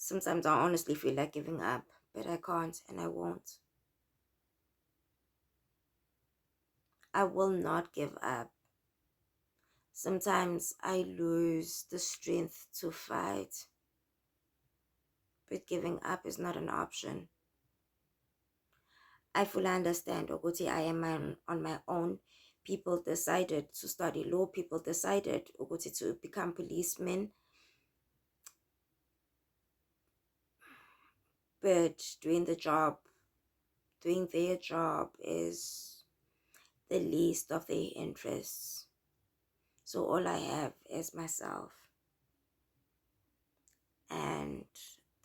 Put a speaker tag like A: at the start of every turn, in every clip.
A: Sometimes I honestly feel like giving up, but I can't and I won't. I will not give up. Sometimes I lose the strength to fight, but giving up is not an option. I fully understand ukuthi I am on my own. People decided to study law, people decided ukuthi to become policemen, but doing their job is the least of their interests. So all I have is myself and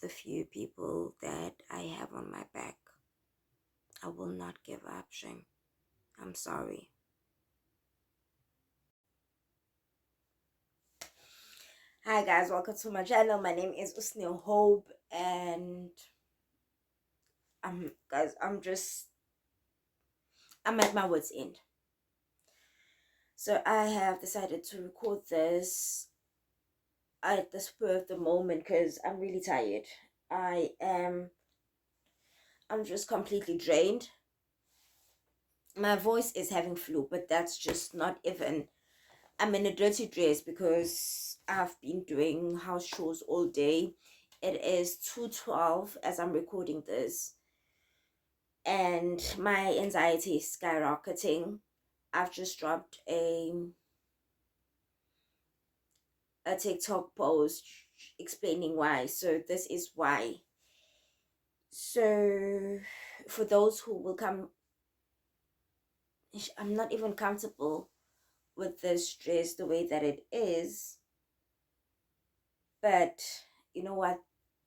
A: the few people that I have on my back. I will not give up, Shame. I'm sorry. Hi guys, welcome to my channel. My name is Usnil Hope, and guys, I'm at my wit's end. So I have decided to record this at the spur of the moment because I'm really tired. I'm just completely drained. My voice is having flu, but that's just not even. I'm in a dirty dress because I've been doing house chores all day. It is 2:12 as I'm recording this, and my anxiety is skyrocketing. I've just dropped a TikTok post explaining why. So this is why. So for those who will come, I'm not even comfortable with this dress the way that it is. But you know what?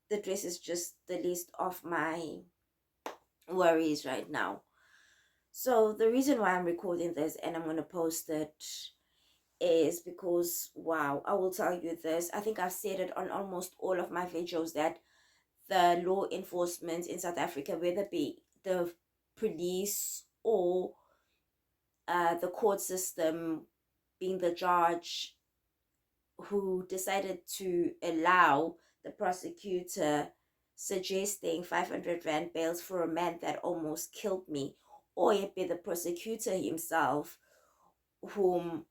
A: The dress is just the least of my worries right now. So the reason why I'm recording this and I'm going to post it is because, wow, I will tell you this. I think I've said it on almost all of my videos that the law enforcement in South Africa, whether it be the police or the court system, being the judge who decided to allow the prosecutor suggesting 500 rand bails for a man that almost killed me, or it be the prosecutor himself whom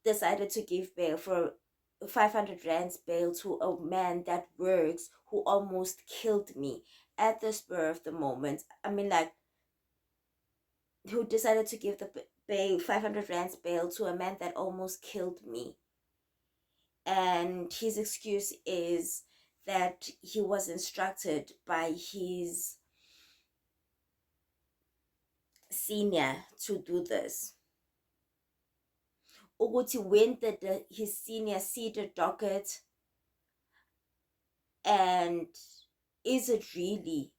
A: decided to give bail for 500 rands bail to a man that works who almost killed me at the spur of the moment. I mean, like, who decided to give the bail 500 rands bail to a man that almost killed me, and his excuse is that he was instructed by his senior to do this. Ukuthi when his senior see the docket, and is it really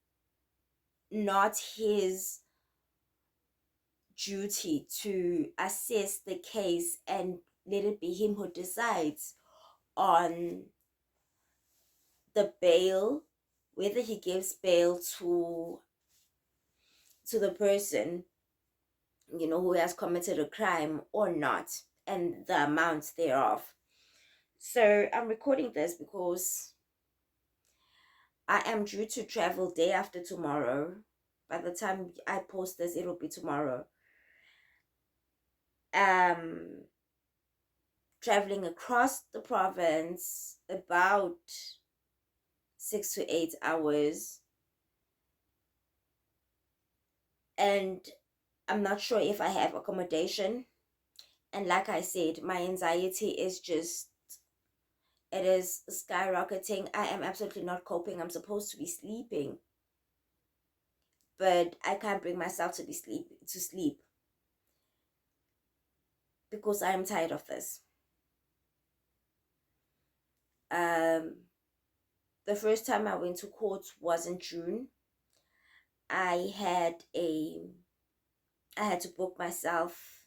A: not his duty to assess the case and let it be him who decides on the bail, whether he gives bail to the person, you know, who has committed a crime or not, and the amount thereof. So I'm recording this because I am due to travel day after tomorrow. By the time I post this, it'll be tomorrow. Traveling across the province about 6 to 8 hours, and I'm not sure if I have accommodation. And like I said, my anxiety is just, it is skyrocketing. I am absolutely not coping. I'm supposed to be sleeping, but I can't bring myself to sleep because I am tired of this. The first time I went to court was in June. I had to book myself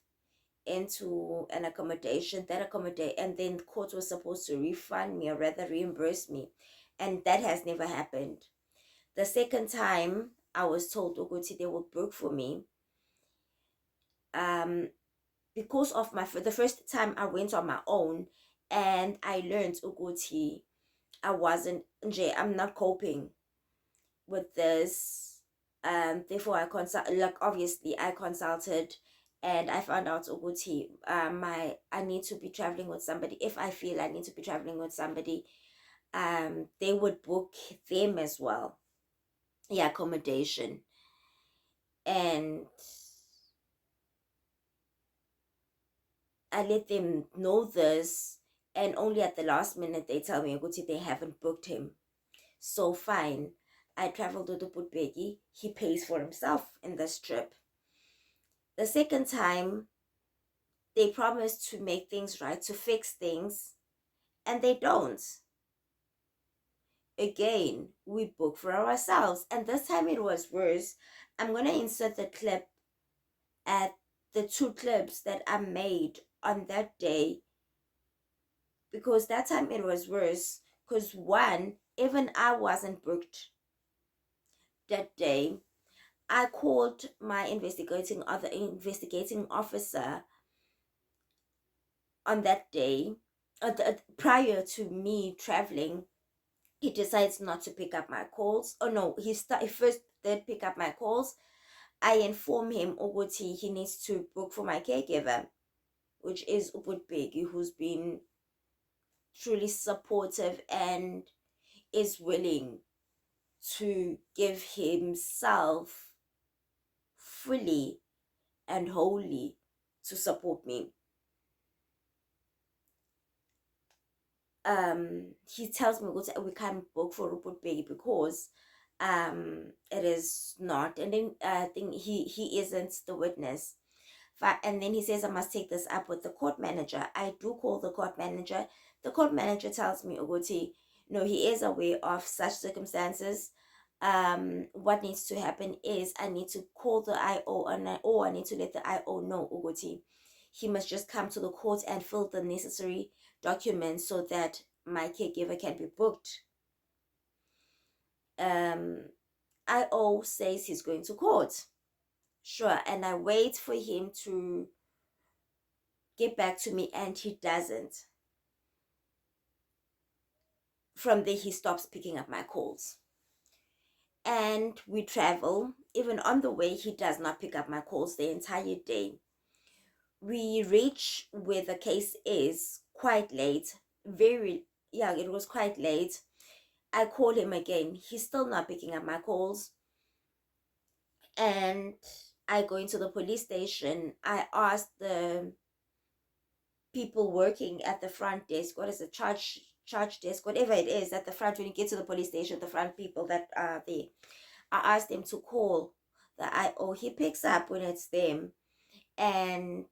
A: into an accommodation, and then court was supposed to refund me, or rather reimburse me, and that has never happened. The second time I was told Oguti they will book for me, because of the first time I went on my own, and I learned ukuthi I'm not coping with this. Therefore I consulted, and I found out ukuthi I need to be traveling with somebody. If I feel I need to be traveling with somebody, they would book them as well, yeah, accommodation. And I let them know this, and only at the last minute they tell me ukuthi they haven't booked him. So fine, I traveled to Putbegi. He pays for himself in this trip. The second time, they promised to make things right, to fix things, and they don't. Again, we book for ourselves, and this time it was worse. I'm gonna insert the clip at the two clips that I made on that day, because that time it was worse. Because one, even I wasn't booked that day. I called my investigating officer on that day. Prior to me traveling, he decides not to pick up my calls. Oh no, he first did pick up my calls. I inform him ukuthi he needs to book for my caregiver, which is Ubudbegi, who's been truly supportive and is willing to give himself fully and wholly to support me. He tells me we can't book for Rupert Bay because it is not, and then I think he isn't the witness. And then he says I must take this up with the court manager. I do call the court manager. The court manager tells me ukuthi no, he is aware of such circumstances. What needs to happen is I need to call the IO, or I need to let the IO know ukuthi he must just come to the court and fill the necessary documents so that my caregiver can be booked. IO says he's going to court. Sure, and I wait for him to get back to me, and he doesn't. From there, he stops picking up my calls. And we travel. Even on the way, he does not pick up my calls the entire day. We reach where the case is quite late. It was quite late. I call him again. He's still not picking up my calls. And I go into the police station. I ask the people working at the front desk, what is the charge desk, whatever it is, at the front, when you get to the police station, the front people that are there, I ask them to call the IO. He picks up when it's them, and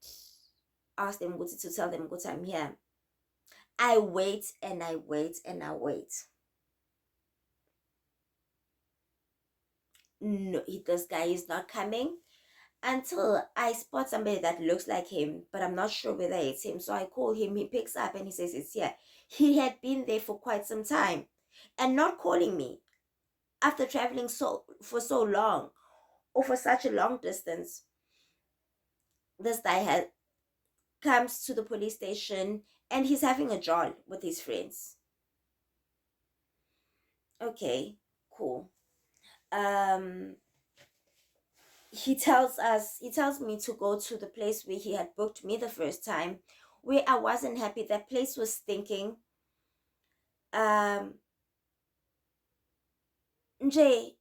A: ask them to tell them I'm here. I wait and I wait and I wait. No, this guy is not coming until I spot somebody that looks like him, but I'm not sure whether it's him. So I call him, he picks up and he says it's here. He had been there for quite some time and not calling me after traveling for so long, or for such a long distance. This guy comes to the police station and he's having a jol with his friends. Okay, cool. He tells me to go to the place where he had booked me the first time, where I wasn't happy. That place was stinking. Jay,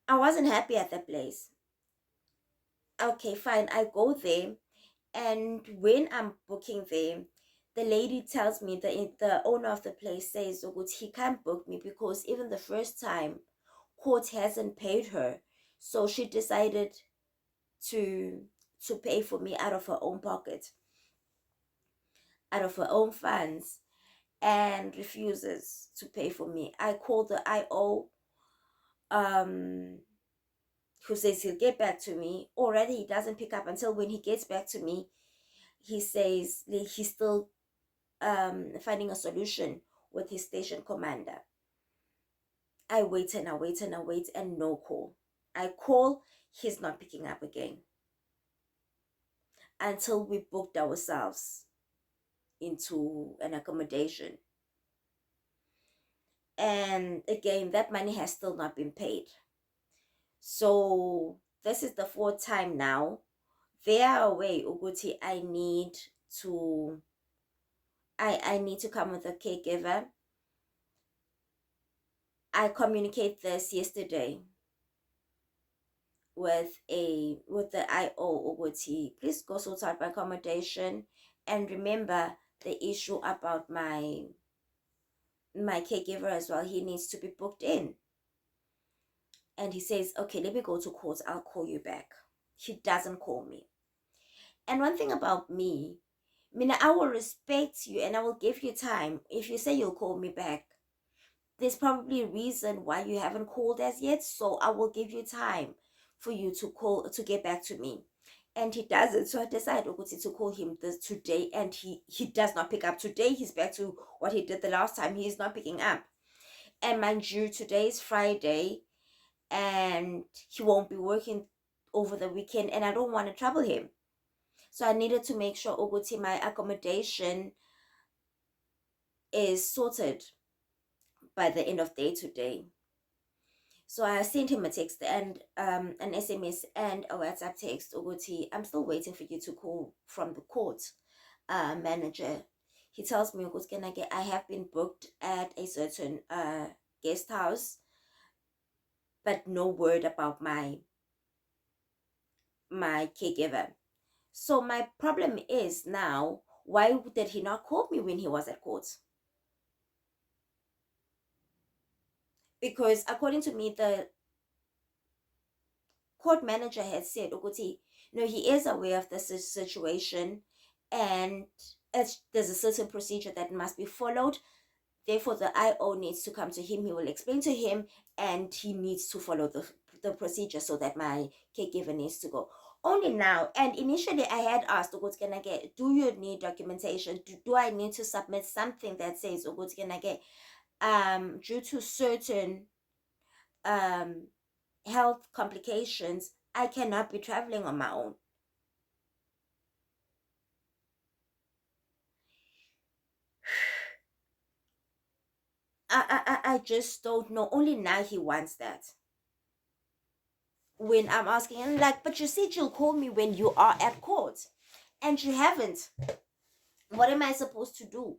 A: I wasn't happy at that place. Okay, fine. I go there, and when I'm booking there, the lady tells me, the owner of the place says he can't book me because even the first time, court hasn't paid her, so she decided to pay for me out of her own pocket, out of her own funds, and refuses to pay for me. I call the IO, who says he'll get back to me. Already he doesn't pick up until when he gets back to me. He says he's still finding a solution with his station commander. I wait and I wait and I wait, and no call. I call, he's not picking up again. until we booked ourselves into an accommodation. And again, that money has still not been paid. So this is the fourth time now. They are away, Uguti. To I need to come with a caregiver. I communicate this yesterday with the IO Uguti. Please go sort out my accommodation, and remember the issue about my caregiver as well. He needs to be booked in. And he says, okay, let me go to court, I'll call you back. He doesn't call me. And one thing about me, I mean, I will respect you and I will give you time. If you say you'll call me back, there's probably a reason why you haven't called as yet. So I will give you time for you to get back to me. And he doesn't. So I decided to call him this today, and he does not pick up. Today he's back to what he did the last time. He's not picking up. And mind you, today is Friday, and he won't be working over the weekend, and I don't want to trouble him. So I needed to make sure Oguti, my accommodation is sorted by the end of day today. So I sent him a text and an SMS and a WhatsApp text. Oguti, I'm still waiting for you to call from the court manager. He tells me, I have been booked at a certain guest house, but no word about my caregiver. So my problem is now, why did he not call me when he was at court? Because according to me, the court manager had said, Okuti, no, he is aware of this situation, and there's a certain procedure that must be followed. Therefore, the IO needs to come to him. He will explain to him, and he needs to follow the procedure so that my caregiver needs to go. Only now, and initially I had asked, do you need documentation? Do I need to submit something that says, due to certain health complications, I cannot be traveling on my own. I just don't know. Only now he wants that. When I'm asking him, like, but you said you'll call me when you are at court, and you haven't. What am I supposed to do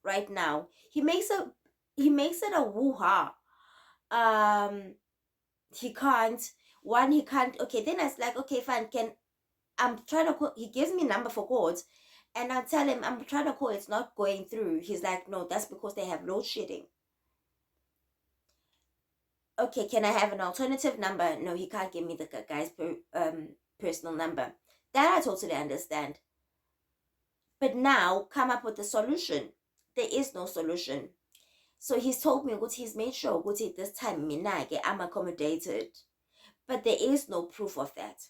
A: right now? He makes it a woo-ha. He can't. He can't. Okay, then I was like, okay, fine. I'm trying to call. He gives me number for court, and I tell him I'm trying to call. It's not going through. He's like, no, that's because they have load shedding. Okay, can I have an alternative number? No, he can't give me the guy's personal number. That I totally understand. But now come up with a solution. There is no solution. So he's told me, he's made sure this time I'm accommodated. But there is no proof of that.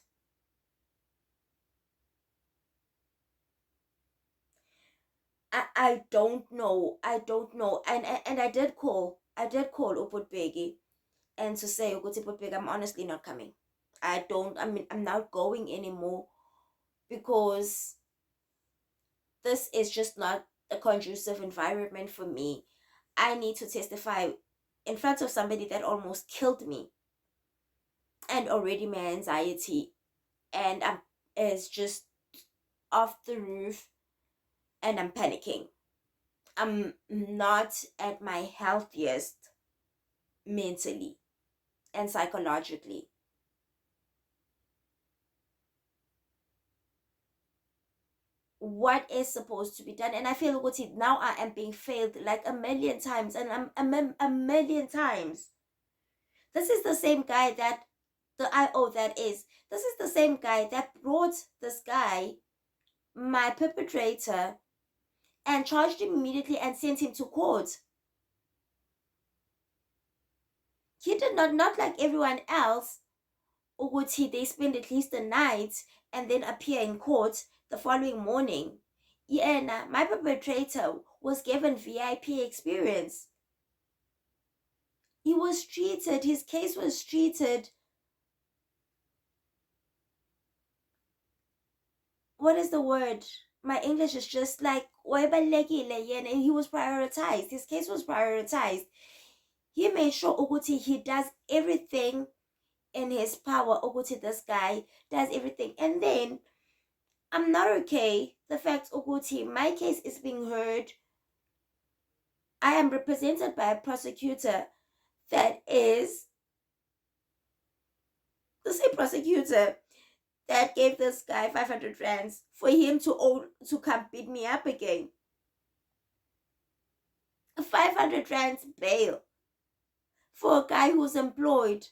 A: I don't know. I don't know. And I did call Uputbegi and to say, Uputbegi, I'm honestly not coming. I'm not going anymore, because this is just not a conducive environment for me. I need to testify in front of somebody that almost killed me, and already my anxiety and is just off the roof, and I'm panicking. I'm not at my healthiest mentally and psychologically. What is supposed to be done? And I feel now I am being failed like a million times, and I'm a million times. This is the same guy that the IO that is. This is the same guy that brought this guy, my perpetrator, and charged him immediately and sent him to court. He did not like everyone else, they spend at least the night and then appear in court the following morning. Yeah, my perpetrator was given VIP experience. He was treated, his case was treated what is the word? My English is just like, and he was prioritized. His case was prioritized. He made sure ukuthi he does everything in his power. Ukuthi this guy does everything. And then I'm not okay. The fact ukuthi my case is being heard. I am represented by a prosecutor that is the same prosecutor that gave this guy 500 rands for him to come beat me up again. 500 rands bail for a guy who's employed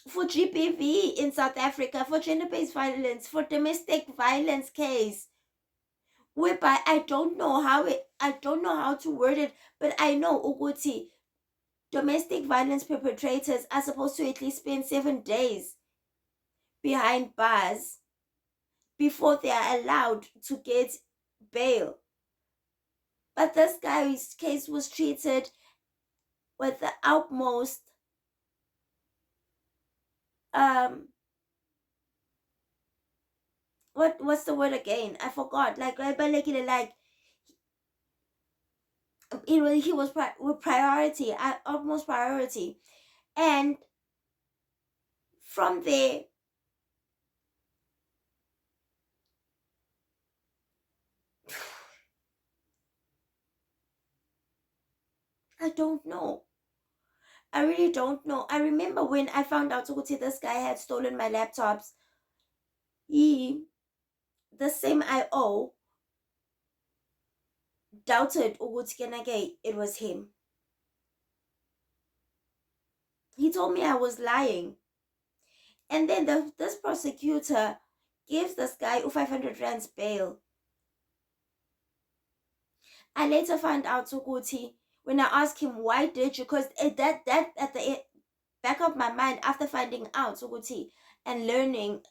A: for GBV in South Africa, for gender-based violence, for domestic violence case, whereby I don't know how to word it, but I know ukuthi domestic violence perpetrators are supposed to at least spend 7 days behind bars before they are allowed to get bail. But this guy's case was treated with the utmost what's the word again? I forgot. Like he was with priority, utmost priority, and from there, I don't know. I really don't know. I remember when I found out ukuthi this guy had stolen my laptops. The same IO, doubted ukuthi it was him. He told me I was lying. And then this prosecutor gives this guy 500 rands bail. I later found out ukuthi when I asked him why did you, because that at the back of my mind after finding out ukuthi and learning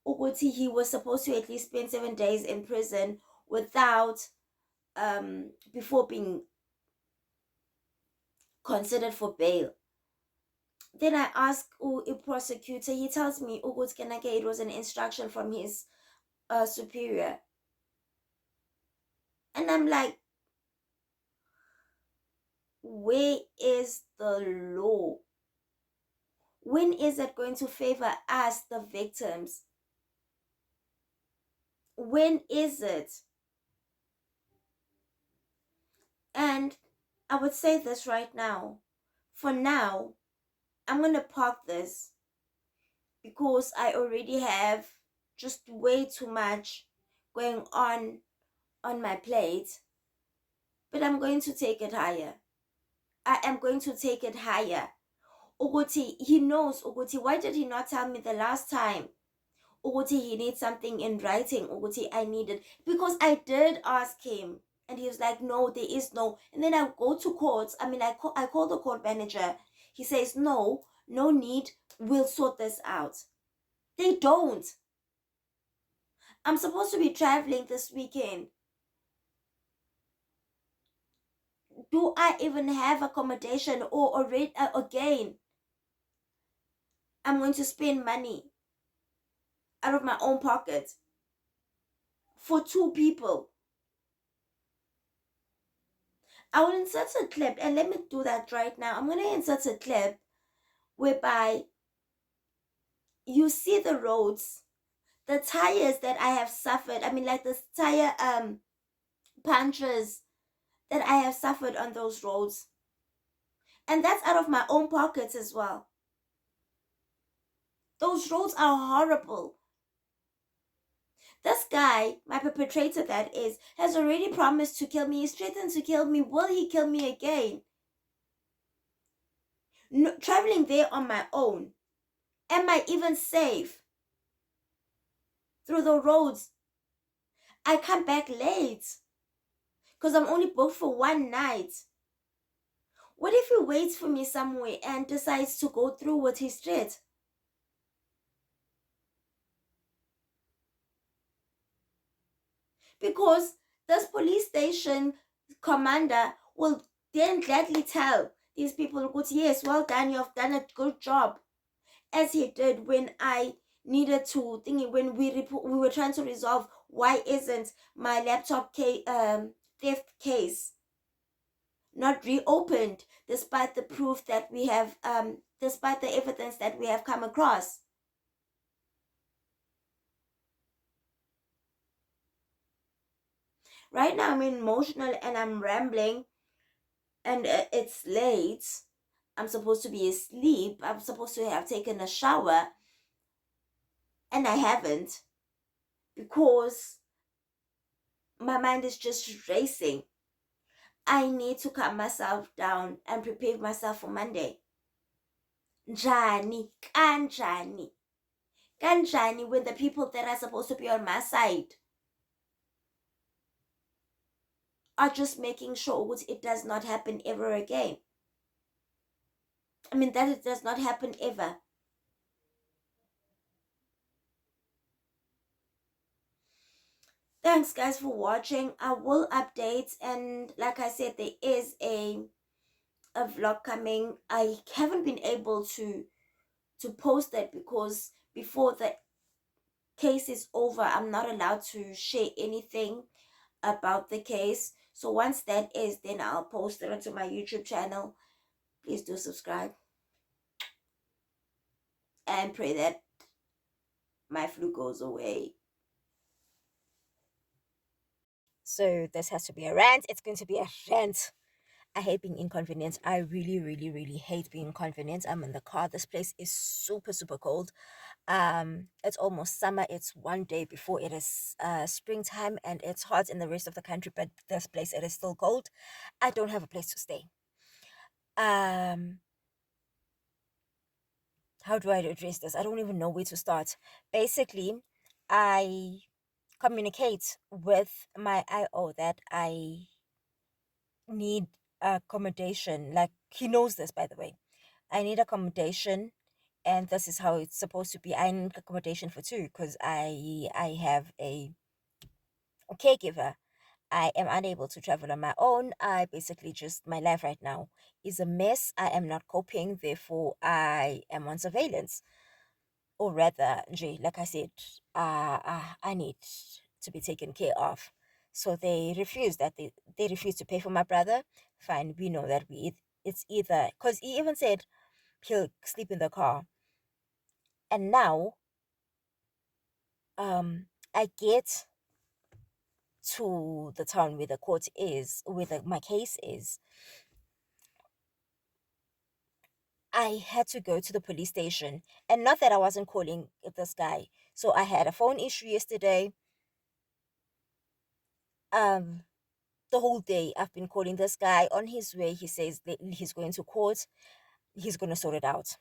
A: ukuthi he was supposed to at least spend 7 days in prison without before being considered for bail. Then I ask a prosecutor, he tells me it was an instruction from his superior. And I'm like, where is the law? When is it going to favor us, the victims? When is it? And I would say this right now. For now, I'm going to park this because I already have just way too much going on my plate. But I'm going to take it higher. I am going to take it higher. Uguti, he knows, Uguti, why did he not tell me the last time? Uguti, he needs something in writing. Uguti, I need it. Because I did ask him. And he was like, no, there is no. And then I go to court. I call the court manager. He says, no need. We'll sort this out. They don't. I'm supposed to be traveling this weekend. Do I even have accommodation, or already again I'm going to spend money out of my own pocket for 2 people? I will insert a clip, and let me do that right now. I'm going to insert a clip whereby you see the roads, the tires that I have suffered. Like the tire punctures that I have suffered on those roads. And that's out of my own pockets as well. Those roads are horrible. This guy, my perpetrator that is, has already promised to kill me. He's threatened to kill me. Will he kill me again? No, traveling there on my own. Am I even safe? Through the roads. I come back late because I'm only booked for 1 night. What if he waits for me somewhere and decides to go through with his threat? Because this police station commander will then gladly tell these people, yes, well done, you've done a good job. As he did when I needed to think when we were trying to resolve why isn't my laptop theft case not reopened despite the proof that we have despite the evidence that we have come across. Right now I'm emotional and I'm rambling, and it's late. I'm supposed to be asleep. I'm supposed to have taken a shower, and I haven't, because my mind is just racing. I need to calm myself down and prepare myself for Monday. Njani, kanjani, kanjani, when the people that are supposed to be on my side are just making sure it does not happen ever again. I mean, that it does not happen ever. Thanks guys for watching. I will update, and like I said, there is a vlog coming. I haven't been able to post that because before the case is over, I'm not allowed to share anything about the case. So once that is, then I'll post it onto my YouTube channel. Please do subscribe and pray that my flu goes away. So this has to be a rant. It's going to be a rant. I hate being inconvenienced. I really, really, really hate being inconvenienced. I'm in the car. This place is super, super cold. It's almost summer. It's one day before it is springtime, and it's hot in the rest of the country, but this place it is still cold. I don't have a place to stay. Um, how do I address this? I don't even know where to start. Basically, I communicate with my IO that I need accommodation. Like, he knows this, by the way. I need accommodation, and this is how it's supposed to be. I need accommodation for two because I have a caregiver. I am unable to travel on my own. I basically just, my life right now is a mess. I am not coping, therefore I am on surveillance. Or rather, nje, like I said, I need to be taken care of. So they refuse to pay for my brother. Fine, we know that it's either, because he even said he'll sleep in the car. And now I get to the town where the court is, where my case is. I had to go to the police station, and not that I wasn't calling this guy. So I had a phone issue yesterday. Um, the whole day I've been calling this guy. On his way, he says that he's going to court. He's going to sort it out.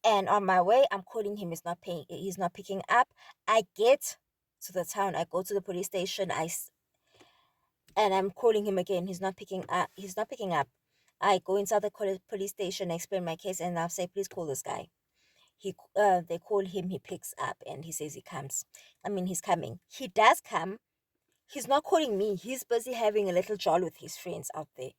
A: And on my way, I'm calling him. He's not paying. He's not picking up. I get to the town. I go to the police station. And I'm calling him again. He's not picking up. He's not picking up. I go inside the police station, explain my case, and I say, please call this guy. They call him. He picks up, and he says he comes. I mean, he's coming. He does come. He's not calling me. He's busy having a little joll with his friends out there.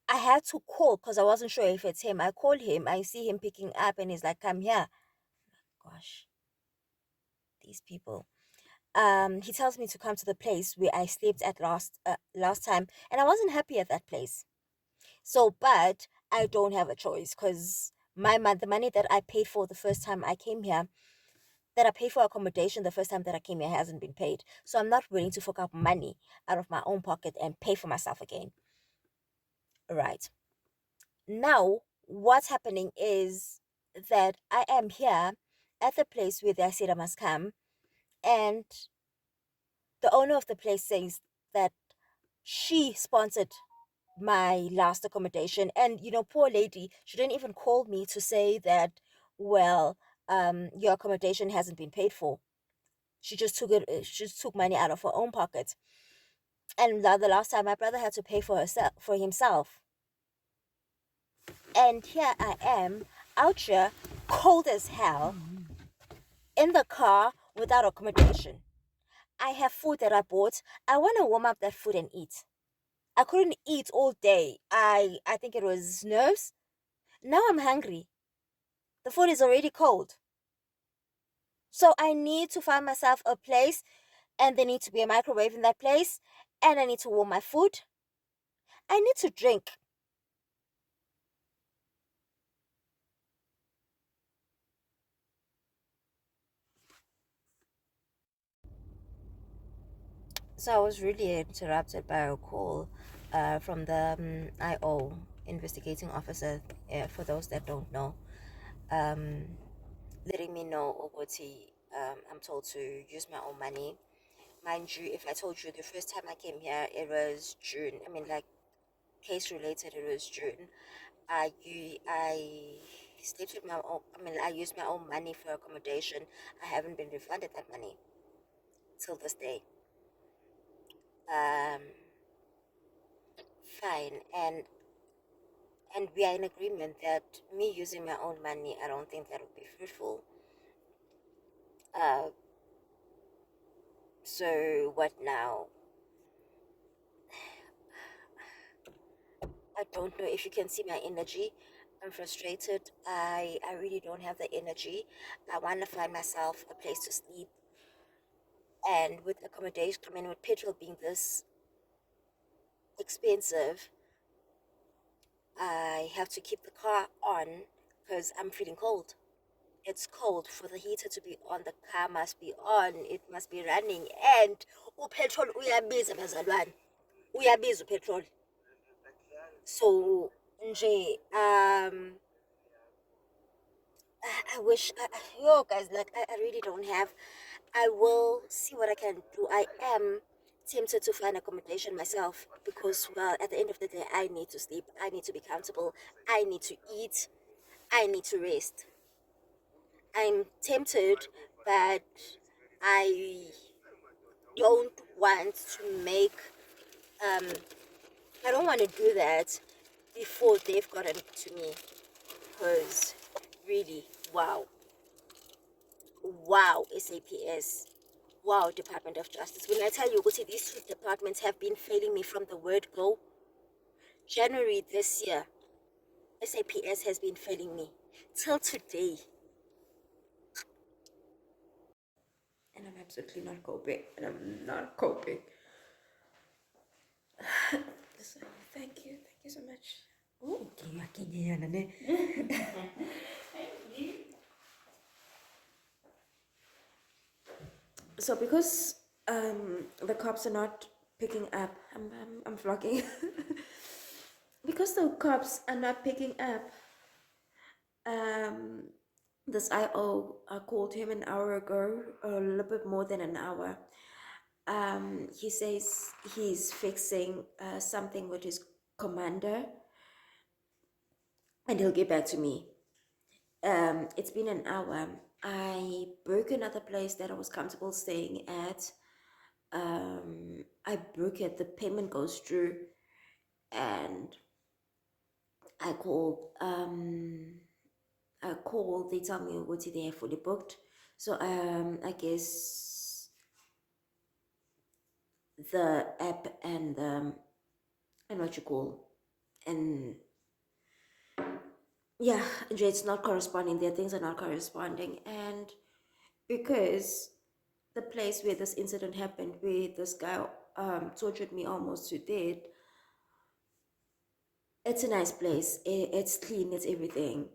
A: I had to call because I wasn't sure if it's him. I call him. I see him picking up, and he's like, "Come here." Gosh, these people. He tells me to come to the place where I slept at last time, and I wasn't happy at that place. So, but I don't have a choice because the money that I paid for the first time I came here, that I paid for accommodation the first time that I came here, hasn't been paid. So I'm not willing to fork out money out of my own pocket and pay for myself again. Right. Now, what's happening is that I am here at the place where they said I must come, and the owner of the place says that she sponsored my last accommodation. And poor lady, she didn't even call me to say that, well, your accommodation hasn't been paid for. She just took money out of her own pocket. And the last time my brother had to pay for himself. And here I am, out here, cold as hell, in the car without accommodation. I have food that I bought. I want to warm up that food and eat. I couldn't eat all day. I think it was nerves. Now I'm hungry. The food is already cold. So I need to find myself a place, and there need to be a microwave in that place, and I need to warm my food. I need to drink. So I was really interrupted by a call from the IO investigating officer. For those that don't know, um, letting me know Ogoti, I'm told to use my own money. Mind you, if I told you the first time I came here, it was June. I mean, like case related, it was June. I slept with my own. I mean, I used my own money for accommodation. I haven't been refunded that money till this day. Um, Fine, and we are in agreement that me using my own money, I don't think that would be fruitful. Uh, so what now? I don't know if you can see my energy. I'm frustrated. I really don't have the energy. I want to find myself a place to sleep. And with accommodation, I mean, with petrol being this expensive, I have to keep the car on because I'm feeling cold. It's cold. For the heater to be on, the car must be on. It must be running. And petrol uyabiza bazalwane. Uyabiza petrol. So nje I wish yo guys, like I really don't have. I will see what I can do. I am tempted to find accommodation myself because, well, at the end of the day, I need to sleep. I need to be comfortable. I need to eat. I need to rest. I'm tempted, but I don't want to make. Um, I don't want to do that before they've gotten to me. Because really, wow, wow, SAPS. Wow, Department of Justice. When I tell you, Guti, these two departments have been failing me from the word go. January this year, SAPS has been failing me. Till today. And I'm absolutely not coping. And I'm not coping. So, thank you. Thank you so much. Oh, so because the cops are not picking up, I'm vlogging. Because the cops are not picking up, um, this IO called him an hour ago, a little bit more than an hour. He says he's fixing something with his commander, and he'll get back to me. It's been an hour. I book another place that I was comfortable staying at. I book it, the payment goes through, and I called. I called. They tell me what they are fully booked. So I guess the app and what you call, and yeah, it's not corresponding. Their things are not corresponding, and because the place where this incident happened, where this guy tortured me almost to death, it's a nice place. It's clean. It's everything.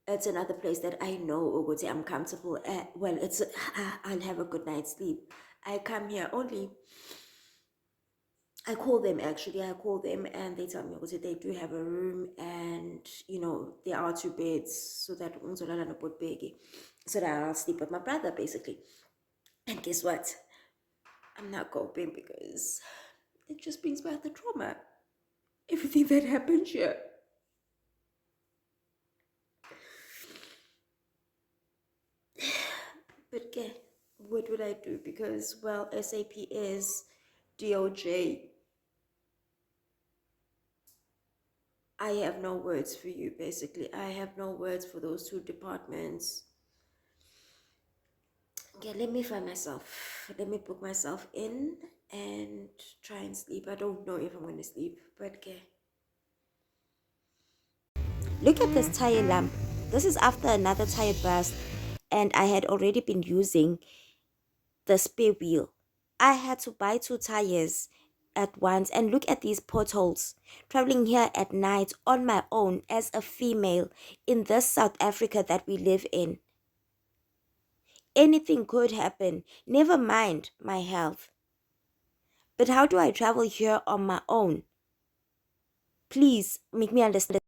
A: It's another place that I know Ogote I'm comfortable at. Well, I'll have a good night's sleep. I come here only. I call them actually. I call them and they tell me Ogote they do have a room, and there are two beds so that so that I'll sleep with my brother basically. And guess what? I'm not coping because it just brings back the trauma. Everything that happened here. But okay, what would I do? Because, well, SAP is DOJ. I have no words for you, basically. I have no words for those two departments. Okay, let me find myself. Let me book myself in and try and sleep. I don't know if I'm going to sleep, but okay. Look at this tire lamp. This is after another tire burst, and I had already been using the spare wheel. I had to buy two tires at once, and look at these potholes. Traveling here at night on my own as a female in this South Africa that we live in. Anything could happen, never mind my health. But how do I travel here on my own? Please make me understand.